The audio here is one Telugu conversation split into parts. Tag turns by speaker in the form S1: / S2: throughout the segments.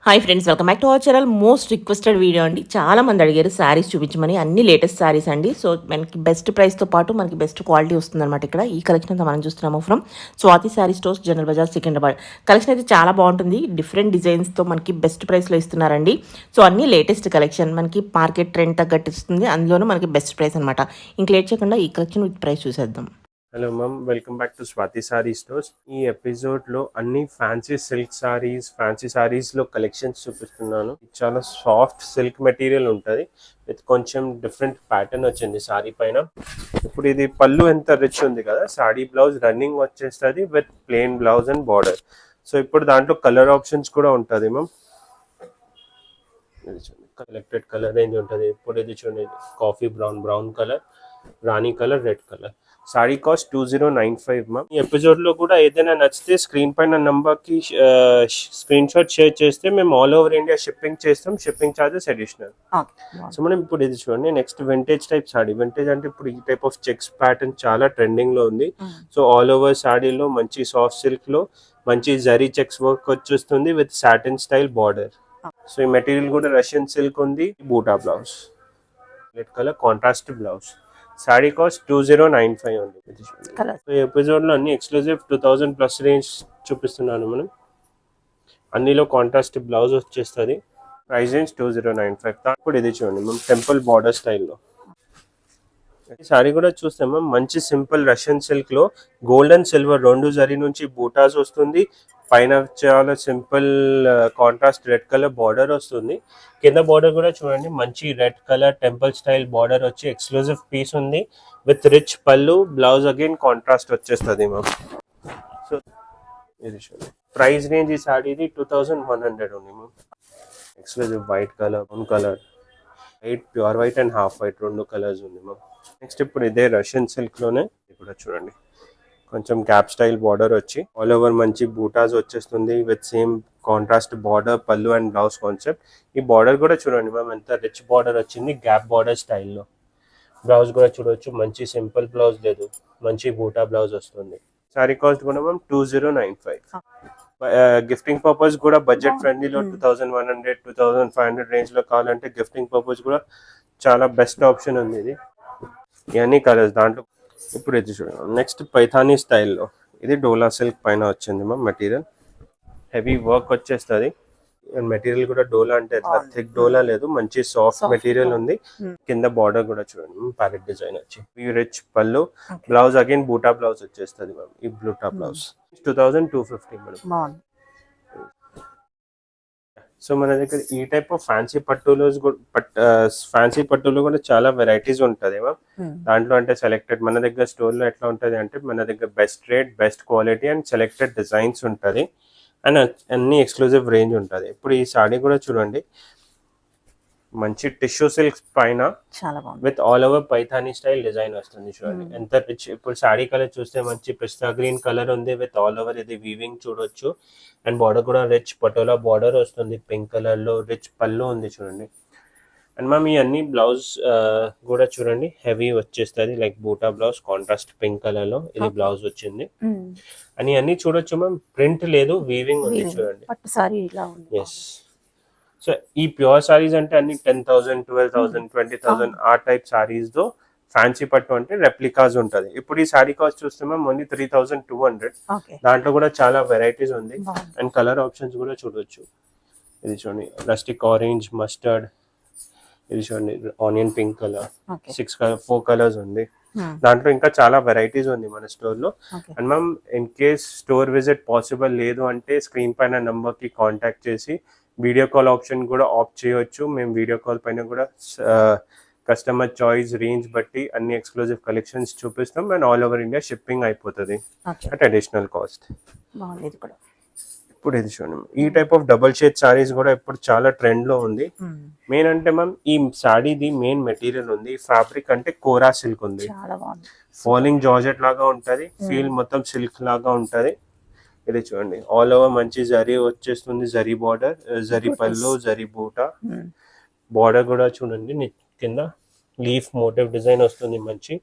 S1: Hi friends, welcome back to our channel. Most requested video అండి. చాలా మంది అడిగారు శారీస్ చూపించమని. అన్ని లేటెస్ట్ శారీస్ అండి. సో మనకి బెస్ట్ ప్రైస్తో పాటు మనకి బెస్ట్ క్వాలిటీ వస్తుందన్నమాట. ఇక్కడ ఈ కలెక్షన్ అంతా మనం చూస్తున్నాము from Swathi saree stores, general Bazaar, Secunderabad. Collection అయితే చాలా బాగుంటుంది. డిఫరెంట్ డిజైన్స్తో మనకి బెస్ట్ ప్రైస్లో ఇస్తున్నారండి. సో అన్ని లేటెస్ట్ కలెక్షన్ మనకి మార్కెట్ ట్రెండ్ తగ్గట్టు ఇస్తుంది. అందులోనూ మనకి బెస్ట్ ప్రైస్ అనమాట. ఇంక లేట్ చేయకుండా ఈ కలెక్షన్ విత్ ప్రైస్ చూసేద్దాం.
S2: Hello ma'am, welcome back to Swathi sari stores. ఈ ఎపిసోడ్లో అన్ని ఫ్యాన్సీ సిల్క్ సారీస్, ఫ్యాన్సీ సారీస్లో కలెక్షన్స్ చూపిస్తున్నాను. చాలా సాఫ్ట్ సిల్క్ మెటీరియల్ ఉంటుంది విత్ కొంచెం డిఫరెంట్ ప్యాటర్న్ వచ్చింది సారీ పైన. ఇప్పుడు ఇది పళ్ళు ఎంత రిచ్ ఉంది కదా, సారీ బ్లౌజ్ రన్నింగ్ వచ్చేస్తుంది with plain blouse and border. So ఇప్పుడు దాంట్లో కలర్ ఆప్షన్స్ కూడా ఉంటుంది మ్యామ్. ఇది చూడండి, కలెక్టెడ్ కలర్ రేంజ్ ఉంటుంది. ఇప్పుడు ఇది చూడండి, కాఫీ బ్రౌన్ కలర్, రాణి colour, red colour. Sari cost 2095 ma'am. ఈ ఎపిసోడ్లో కూడా ఏదైనా నచ్చితే స్క్రీన్ పైన నంబర్కి స్క్రీన్ షాట్ షేర్ చేస్తే మేము ఆల్ ఓవర్ ఇండియా షిప్పింగ్ చేస్తాం. Shipping charges additional. సో మనం ఇప్పుడు ఇది చూడండి, next vintage type sorry. Vintage అంటే ఇప్పుడు ఈ టైప్ ఆఫ్ చెక్స్ ప్యాటర్న్ చాలా ట్రెండింగ్లో ఉంది. సో ఆల్ ఓవర్ సారీలో మంచి సాఫ్ట్ సిల్క్లో మంచి జరీ చెక్స్ వర్క్ వచ్చేస్తుంది with satin style border. So ఈ మెటీరియల్ కూడా రష్యన్ సిల్క్ ఉంది. బూటా blouse, red colour contrast blouse. Sorry cost 2095 ఉంది. ఈ ఎపిసోడ్లో అన్ని ఎక్స్క్లూజివ్ 2000+ రేంజ్ చూపిస్తున్నాను మనం. అన్నిలో కాంట్రాస్ట్ బ్లౌజ్ వచ్చేస్తుంది. Price range 2095. ఇప్పుడు ఇది చూడండి మనం, టెంపుల్ బార్డర్ స్టైల్లో. ఈ సారీ కూడా చూస్తే మనం మంచి సింపుల్ రష్యన్ సిల్క్ లో గోల్డ్ అండ్ సిల్వర్ రెండు జరీ నుంచి బూటాస్ వస్తుంది. పైన చాలా simple contrast red colour border వస్తుంది. కింద బార్డర్ కూడా చూడండి, మంచి red colour temple style border వచ్చి ఎక్స్క్లూజివ్ పీస్ ఉంది విత్ రిచ్ పళ్ళు. బ్లౌజ్ అగైన్ కాంట్రాస్ట్ వచ్చేస్తుంది మ్యామ్. సో ఇది చూడండి, ప్రైస్ రేంజ్ ఈ సారీది 2100 ఉంది ma'am. Exclusive white colour, brown colour, white, pure white and half white రెండు కలర్స్ ఉంది మ్యామ్. నెక్స్ట్ ఇప్పుడు ఇదే రష్యన్ సిల్క్ లోనే కూడా చూడండి, కొంచెం క్యాప్ స్టైల్ బార్డర్ వచ్చి ఆల్ ఓవర్ మంచి బూటాస్ వచ్చేస్తుంది విత్ సేమ్ కాంట్రాస్ట్ బార్డర్, పళ్ళు అండ్ బ్లౌజ్ కాన్సెప్ట్. ఈ బార్డర్ కూడా చూడండి మ్యామ్, ఎంత రిచ్ బార్డర్ వచ్చింది, గ్యాప్ బార్డర్ స్టైల్లో. బ్లౌజ్ కూడా చూడవచ్చు, మంచి సింపుల్ బ్లౌజ్ లేదు, మంచి బూటా బ్లౌజ్ వస్తుంది. సారీ కాస్ట్ కూడా మ్యామ్ 2095. గిఫ్టింగ్ పర్పస్ కూడా బడ్జెట్ ఫ్రెండ్లీలో 2100, 2500 రేంజ్ లో కావాలంటే గిఫ్టింగ్ పర్పస్ కూడా చాలా బెస్ట్ ఆప్షన్ ఉంది ఇది. ఇవన్నీ కలర్స్ దాంట్లో. ఇప్పుడు ఇది చూడండి, నెక్స్ట్ పైథానీ స్టైల్లో. ఇది డోలా సిల్క్ పైన వచ్చింది మ్యామ్ మెటీరియల్. హెవీ వర్క్ వచ్చేస్తుంది. అండ్ మెటీరియల్ కూడా డోలా అంటే థిక్ డోలా లేదు, మంచి సాఫ్ట్ మెటీరియల్ ఉంది. కింద బార్డర్ కూడా చూడండి, ప్యారెట్ డిజైన్ వచ్చి రిచ్ పళ్ళు. బ్లౌజ్ అగైన్ బూటా బ్లౌజ్ వచ్చేస్తుంది మ్యామ్. ఈ బూటా బ్లౌజ్ 2250 మేడం. సో మన దగ్గర ఈ టైప్ ఆఫ్ ఫ్యాన్సీ పట్టులో కూడా చాలా వెరైటీస్ ఉంటుంది మ్యామ్. దాంట్లో అంటే సెలెక్టెడ్ మన దగ్గర స్టోర్లో ఎట్లా ఉంటుంది అంటే, మన దగ్గర best rate, best quality and selected designs ఉంటుంది అండ్ అన్ని ఎక్స్క్లూజివ్ రేంజ్ ఉంటుంది. ఇప్పుడు ఈ సారీ కూడా చూడండి, మంచి టిష్యూ సిల్క్ పైన with all over Paithani style design వస్తుంది. చూడండి ఎంత రిచ్. ఇప్పుడు సారీ కలర్ చూస్తే మంచి పిస్తా గ్రీన్ కలర్ ఉంది విత్ ఆల్ ఓవర్ ఇది వీవింగ్ చూడొచ్చు. అండ్ బార్డర్ కూడా రిచ్ పటోలా బార్డర్ వస్తుంది, పింక్ కలర్ లో. రిచ్ పళ్ళు ఉంది చూడండి. అండ్ మ్యామ్ ఈ అన్ని బ్లౌజ్ కూడా చూడండి, హెవీ వచ్చేస్తుంది లైక్ బూటా బ్లౌజ్, కాంట్రాస్ట్ పింక్ కలర్ లో ఇది బ్లౌజ్ వచ్చింది. అని అన్ని చూడొచ్చు మ్యామ్, ప్రింట్ లేదు, వీవింగ్ ఉంది చూడండి. ఎస్. సో ఈ ప్యూర్ సారీస్ అంటే అన్ని 10,000, 12,000, 20,000 ఆ టైప్ సారీస్ తో. ఫ్యాన్సీ పట్టు అంటే రెప్లికాస్ ఉంటుంది. ఇప్పుడు ఈ సారీ కాస్ట్ చూస్తే మేము ఓన్లీ 3200. దాంట్లో కూడా చాలా వెరైటీస్ ఉంది అండ్ కలర్ ఆప్షన్స్ కూడా చూడొచ్చు. ఇది చూడండి, రస్టిక్ ఆరెంజ్, మస్టర్డ్, ఇది చూడండి ఆనియన్ పింక్ కలర్, 4 కలర్స్ ఉంది. దాంట్లో ఇంకా చాలా వెరైటీస్ ఉంది మన స్టోర్ లో. And ma'am in case store visit possible లేదు అంటే స్క్రీన్ పైన నంబర్ కి కాంటాక్ట్ చేసి వీడియో కాల్ ఆప్షన్ కూడా ఆప్ట్ చేయొచ్చు. మేము వీడియో కాల్ పైన కూడా కస్టమర్ చాయిస్ రేంజ్ బట్టి అన్ని ఎక్స్క్లూజివ్ కలెక్షన్స్ చూపిస్తాం and all over India shipping అయిపోతుంది అట్ అడిషనల్ కాస్ట్. ఇప్పుడు ఇది చూడండి, ఈ type of double shade saris కూడా ఇప్పుడు చాలా ట్రెండ్ లో ఉంది. మెయిన్ అంటే మ్యామ్ ఈ సారీది మెయిన్ మెటీరియల్ ఉంది, ఫ్యాబ్రిక్ అంటే కోరా సిల్క్ ఉంది. ఫాలింగ్ జార్జెట్ లాగా ఉంటది, ఫీల్ మొత్తం సిల్క్ లాగా ఉంటది. ఇది చూడండి, ఆల్ ఓవర్ మంచి జరీ వచ్చేస్తుంది, జరీ బార్డర్, జరీ పళ్ళు, జరీ బూటా. బార్డర్ కూడా చూడండి, కింద లీఫ్ మోటివ్ డిజైన్ వస్తుంది మంచి.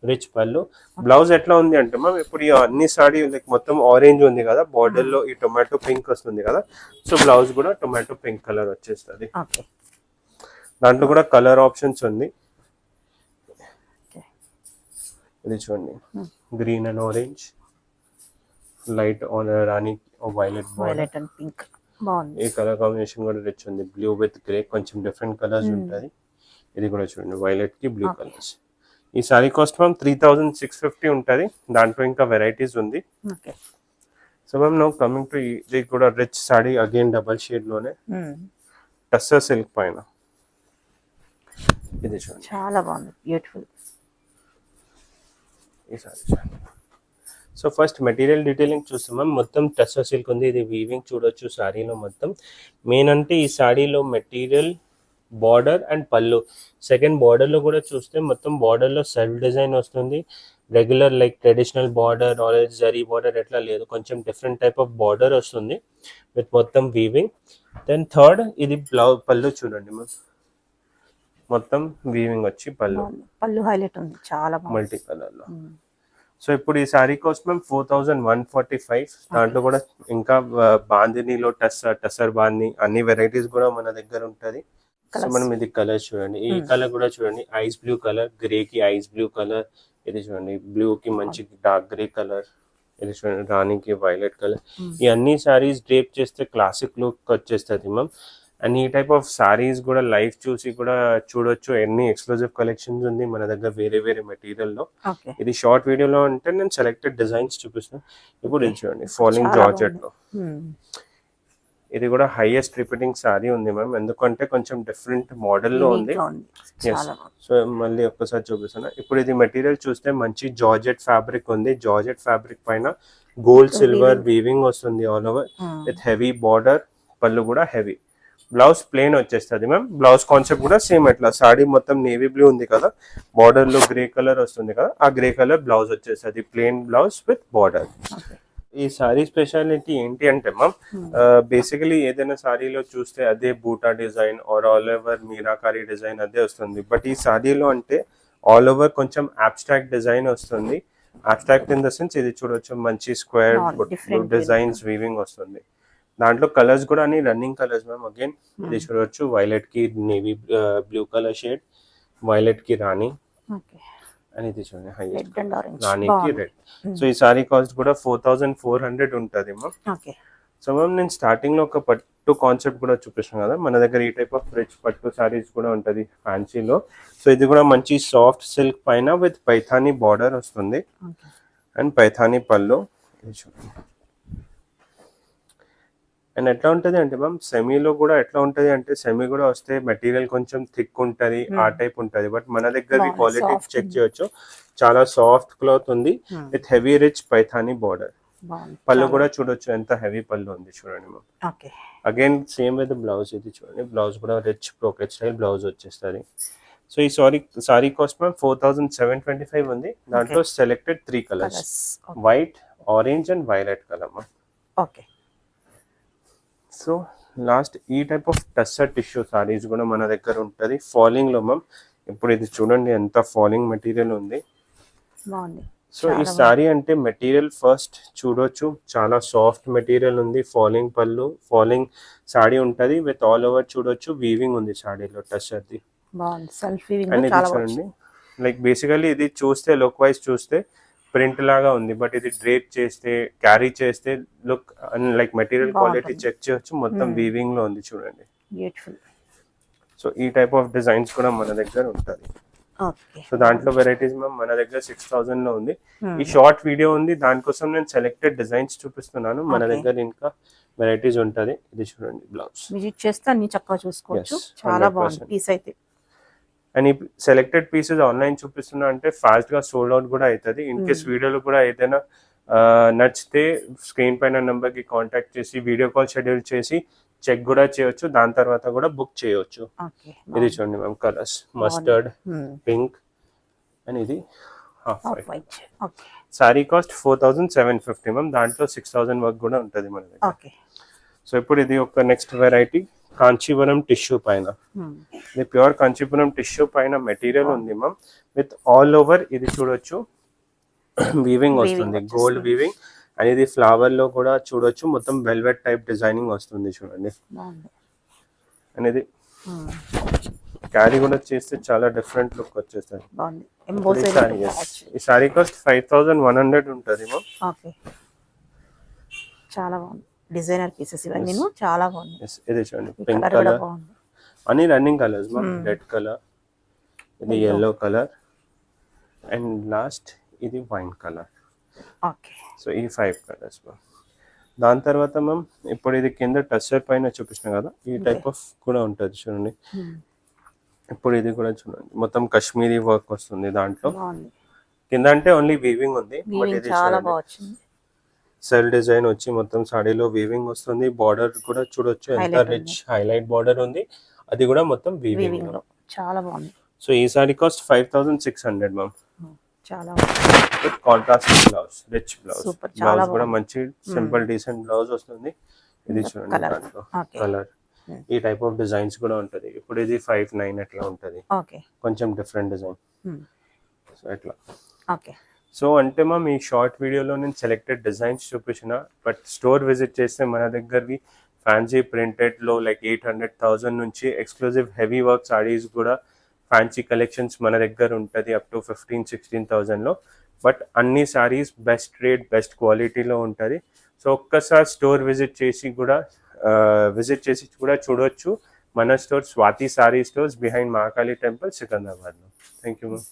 S2: రిచ్ పళ్ళు. బ్లౌజ్ ఎట్లా ఉంది అంటే మ్యామ్ ఇప్పుడు ఈ అన్ని సాడీ లైక్ మొత్తం ఆరెంజ్ ఉంది కదా, బార్డర్ లో ఈ టొమాటో పింక్ వస్తుంది కదా, సో బ్లౌజ్ కూడా టొమాటో పింక్ కలర్ వచ్చేస్తుంది.
S1: ఓకే,
S2: దాంట్లో కూడా కలర్ ఆప్షన్స్ ఉంది. ఇది చూడండి, green and orange, light on Rani violet
S1: violet and pink బాగుంది.
S2: ఈ కలర్ కాంబినేషన్ కూడా రిచ్ ఉంది, బ్లూ విత్ గ్రే, కొంచెం డిఫరెంట్ కలర్స్ ఉంటుంది. ఇది కూడా చూడండి, వైలెట్ కి బ్లూ కలర్స్. ఈ సారీ కాస్ట్ మ్యామ్ 3650 ఉంటుంది. దాంట్లో ఇంకా వెరైటీస్ ఉంది. So ma'am now coming to ఇది కూడా rich sorry, again double shade లోనే టస్సర్ సిల్క్ పైన. ఇది చూడండి,
S1: చాలా బాగుంది, బ్యూటిఫుల్.
S2: ఈ సారీ చూడండి. సో ఫస్ట్ మెటీరియల్ డీటెయిలింగ్ చూస్తాం మ్యామ్. మొత్తం టస్సర్ సిల్క్ ఉంది, ఇది వీవింగ్ చూడొచ్చు సారీలో మొత్తం. మెయిన్ అంటే ఈ సారీలో మెటీరియల్, బార్డర్ అండ్ పళ్ళు. సెకండ్ బార్డర్లో కూడా చూస్తే మొత్తం బార్డర్లో సెల్ఫ్ డిజైన్ వస్తుంది. Regular like traditional border orange zari border ఎట్లా లేదు, కొంచెం డిఫరెంట్ టైప్ ఆఫ్ బార్డర్ వస్తుంది విత్ మొత్తం వీవింగ్. దెన్ థర్డ్ ఇది పళ్ళు చూడండి మ్యామ్, మొత్తం వీవింగ్ వచ్చి పళ్ళు
S1: హైలైట్ ఉంది, చాలా
S2: మల్టీ కలర్ లో. సో ఇప్పుడు ఈ సారీ కాస్ట్ మ్యామ్ 4145. దాంట్లో కూడా ఇంకా బాందినీలో టసర్ బాంది అన్ని వెరైటీస్ కూడా మన దగ్గర ఉంటుంది. సో మనం ఇది కలర్ చూడండి, ఈ కలర్ కూడా చూడండి, ఐస్ బ్లూ కలర్, గ్రే కి ఐస్ బ్లూ కలర్. ఇది చూడండి, బ్లూ కి మంచి డార్క్ గ్రే కలర్. ఇది చూడండి, రాణికి వైలెట్ కలర్. ఈ అన్ని సారీస్ డ్రేప్ చేస్తే క్లాసిక్ లుక్ వచ్చేస్తుంది మ్యామ్. అండ్ ఈ టైప్ ఆఫ్ సారీస్ కూడా లైవ్ చూసి కూడా చూడొచ్చు. ఎన్ని ఎక్స్క్లూజివ్ కలెక్షన్స్ ఉంది మన దగ్గర వేరే వేరే మెటీరియల్ లో. ఇది షార్ట్ వీడియోలో అంటే నేను సెలెక్టెడ్ డిజైన్స్ చూపిస్తాను. ఇప్పుడు ఇది చూడండి, ఫాలింగ్ జార్జెట్ లో. ఇది కూడా హైయెస్ట్ రిపీటింగ్ సారీ ఉంది మ్యామ్, ఎందుకంటే కొంచెం డిఫరెంట్ మోడల్ లో ఉంది. సో మళ్ళీ ఒక్కసారి చూపిస్తాను. ఇప్పుడు ఇది మెటీరియల్ చూస్తే మంచి జార్జెట్ ఫ్యాబ్రిక్ ఉంది. జార్జెట్ ఫ్యాబ్రిక్ పైన గోల్డ్ సిల్వర్ వీవింగ్ వస్తుంది all over with heavy border. పళ్ళు కూడా హెవీ. బ్లౌజ్ ప్లెయిన్ వచ్చేస్తుంది మ్యామ్. బ్లౌజ్ కాన్సెప్ట్ కూడా సేమ్ ఎట్లా సారీ మొత్తం నేవీ బ్లూ ఉంది కదా, బార్డర్ లో గ్రే కలర్ వస్తుంది కదా, ఆ గ్రే కలర్ బ్లౌజ్ వచ్చేస్తుంది, ప్లెయిన్ బ్లౌజ్ విత్ బార్డర్. ఈ సారీ స్పెషాలిటీ ఏంటి అంటే మ్యామ్, బేసికలీ ఏదైనా సారీలో చూస్తే అదే బూటా design or all over meenakari design అదే వస్తుంది. బట్ ఈ సారీలో అంటే ఆల్ ఓవర్ కొంచెం అబ్స్ట్రాక్ట్ డిజైన్ వస్తుంది. అబ్స్ట్రాక్ట్ ఇన్ ద సెన్స్ ఇది చూడొచ్చు, మంచి స్క్వేర్ డిజైన్స్ వీవింగ్ వస్తుంది. దాంట్లో కలర్స్ కూడా అన్ని రన్నింగ్ కలర్స్ మ్యామ్. అగైన్ ఇది చూడొచ్చు, వైలెట్ కి navy blue colour shade, violet కి రాణి, అని ఇది చూడండి హైయెస్ట్ రాణికి రెడ్. సో ఈ సారీ కాస్ట్ కూడా 4400 ఉంటుంది మ్యామ్. సో మ్యామ్ నేను స్టార్టింగ్ లో ఒక పట్టు కాన్సెప్ట్ కూడా చూపిస్తాను కదా, మన దగ్గర ఈ టైప్ ఆఫ్ రిచ్ పట్టు సారీస్ కూడా ఉంటుంది ఫ్యాన్సీలో. సో ఇది కూడా మంచి సాఫ్ట్ సిల్క్ పైన విత్ పైథానీ బార్డర్ వస్తుంది అండ్ పైథానీ పళ్ళు. ఇది చూడండి. అండ్ ఎట్లా ఉంటుంది అంటే మ్యామ్, సెమీలో కూడా ఎట్లా ఉంటుంది అంటే, సెమీ కూడా వస్తే మెటీరియల్ కొంచెం థిక్ ఉంటుంది, ఆ టైప్ ఉంటుంది. బట్ మన దగ్గర క్వాలిటీ చెక్ చేయొచ్చు, చాలా సాఫ్ట్ క్లాత్ ఉంది with heavy rich Paithani border. పళ్ళు కూడా చూడొచ్చు, ఎంత హెవీ పళ్ళు ఉంది చూడండి ma'am. Again same with blouse. ఇది చూడండి, బ్లౌజ్ కూడా రిచ్ బ్రోకెట్ స్టైల్ బ్లౌజ్ వచ్చేస్తుంది. సో ఈ సారీ కాస్ట్ మ్యామ్ 4725 ఉంది. దాంట్లో selected 3 colours, white, orange and violet colour ma'am.
S1: Okay.
S2: So last ఈ type of tussar tissue saris కూడా మన దగ్గర ఉంటుంది ఫాలింగ్ లో మ్యామ్. ఇప్పుడు ఇది చూడండి, ఎంత ఫాలింగ్ మెటీరియల్ ఉంది. సో ఈ సారీ అంటే మెటీరియల్ ఫస్ట్ చూడొచ్చు, చాలా సాఫ్ట్ మెటీరియల్ ఉంది. ఫాలింగ్ పళ్ళు, ఫాలింగ్ సారీ ఉంటుంది విత్ ఆల్ ఓవర్ చూడొచ్చు, వీవింగ్ ఉంది సారీలో టస్సర్ది. అండ్ ఇది చూడండి, లైక్ బేసికలీ ఇది చూస్తే లుక్ వైజ్ చూస్తే ప్రింట్ లాగా ఉంది, బట్ ఇది డ్రేప్ చేస్తే క్యారీ చేస్తే look like material quality check చేయొచ్చు, మొత్తం వీవింగ్ లో ఉంది చూడండి. సో ఈ టైప్ ఆఫ్ డిజైన్స్ కూడా మన దగ్గర ఉంటుంది. సో దాంట్లో వెరైటీస్ మ్యామ్ మన దగ్గర 6000 లో ఉంది. ఈ షార్ట్ వీడియో ఉంది, దానికోసం నేను సెలెక్టెడ్ డిజైన్స్ చూపిస్తున్నాను. మన దగ్గర ఇంకా వెరైటీస్ ఉంటుంది. ఇది చూడండి, బ్లౌజ్
S1: విజిట్ చేస్తే అన్ని చక్కగా చూసుకోవచ్చు. చాలా బాగుంది పీస్ అయితే.
S2: అండ్ ఈ సెలెక్టెడ్ పీసెస్ ఆన్లైన్ చూపిస్తున్నా అంటే ఫాస్ట్ గా సోల్డ్ అవుట్ కూడా అవుతుంది. ఇన్ కేస్ వీడియోలో కూడా ఏదైనా నచ్చితే స్క్రీన్ పైన నెంబర్ కి కాంటాక్ట్ చేసి వీడియో కాల్ షెడ్యూల్ చేసి చెక్ కూడా చేయొచ్చు, దాని తర్వాత కూడా బుక్ చేయొచ్చు. ఇది చూడండి ma'am, colours mustard, pink and ఇది half white. Sari cost 4750 ma'am. దాంట్లో 6000 వర్క్ కూడా ఉంటుంది మన దగ్గర. సో ఇప్పుడు ఇది ఒక నెక్స్ట్ వెరైటీ కాంచీవరం టిష్యూ పైన, ఇది ప్యూర్ కాంచీపురం టిష్యూ పైన మెటీరియల్ ఉంది మ్యామ్. విత్ ఆల్ ఓవర్ ఇది చూడొచ్చు వీవింగ్ వస్తుంది, గోల్డ్ వీవింగ్. అండ్ ఇది ఫ్లవర్ లో కూడా చూడొచ్చు, మొత్తం వెల్వెట్ టైప్ డిజైనింగ్ వస్తుంది చూడండి. అనేది క్యారీ కూడా చేస్తే చాలా డిఫరెంట్ లుక్ వచ్చేస్తుంది. ఈ సారీ కాస్ట్ 5100 ఉంటుంది మ్యామ్.
S1: ఓకే, చాలా బాగుంది. డిజైనర్ పీసెస్ ఇవన్నీ చాలా బాగుంది.
S2: ఇది చూడండి పింక్ కలర్, అన్ని running colours ma'am. Red colour, ఇది yellow కలర్, అండ్ లాస్ట్ ఇది వైన్ కలర్.
S1: ఓకే,
S2: సో ఈ 5 కలర్స్ మ్యామ్. దాని తర్వాత మ్యామ్ ఇప్పుడు ఇది కింద టస్సర్ పైన చూపించిన కదా, ఈ టైప్ ఆఫ్ కూడా ఉంటుంది చూడండి. ఇప్పుడు ఇది కూడా చూడండి, మొత్తం కాశ్మీరీ వర్క్ వస్తుంది దాంట్లో. కింద అంటే ఓన్లీ వీవింగ్ ఉంది, బట్ ఇది సెల్ డిజైన్ వచ్చి మొత్తం సాడీలో వీవింగ్ వస్తుంది. బార్డర్ కూడా చూడొచ్చు ఎంత రిచ్ హైలైట్ బార్డర్ ఉంది, అది కూడా మొత్తం వీవింగ్ లో
S1: చాలా బాగుంది.
S2: సో ఈ సారీ కాస్ట్ 5600 మ్యామ్.
S1: చాలా
S2: contrast blouse, rich blouse. Blouse కూడా మంచి సింపుల్ డీసెంట్ బ్లౌజ్ వస్తుంది. ఇది చూడండి దాంట్లో కలర్, ఈ టైప్ ఆఫ్ డిజైన్స్ కూడా ఉంటది. ఇప్పుడు ఇది 59 అట్లా ఉంటది, కొంచెం డిఫరెంట్ డిజైన్. సో ఎట్లా సో అంటే మ్యామ్ ఈ షార్ట్ వీడియోలో నేను సెలెక్టెడ్ డిజైన్స్ చూపించిన, బట్ స్టోర్ విజిట్ చేస్తే మన దగ్గరవి ఫ్యాన్సీ ప్రింటెడ్లో లైక్ 800,000 నుంచి ఎక్స్క్లూజివ్ హెవీ వర్క్ సారీస్ కూడా ఫ్యాన్సీ కలెక్షన్స్ మన దగ్గర ఉంటుంది అప్ టు 15,000-16,000లో. బట్ అన్ని సారీస్ బెస్ట్ రేట్ బెస్ట్ క్వాలిటీలో ఉంటుంది. సో ఒక్కసారి స్టోర్ విజిట్ చేసి కూడా చూడొచ్చు. మన store Swathi sari stores behind Mahakali temple, సికింద్రాబాద్లో. Thank you ma'am.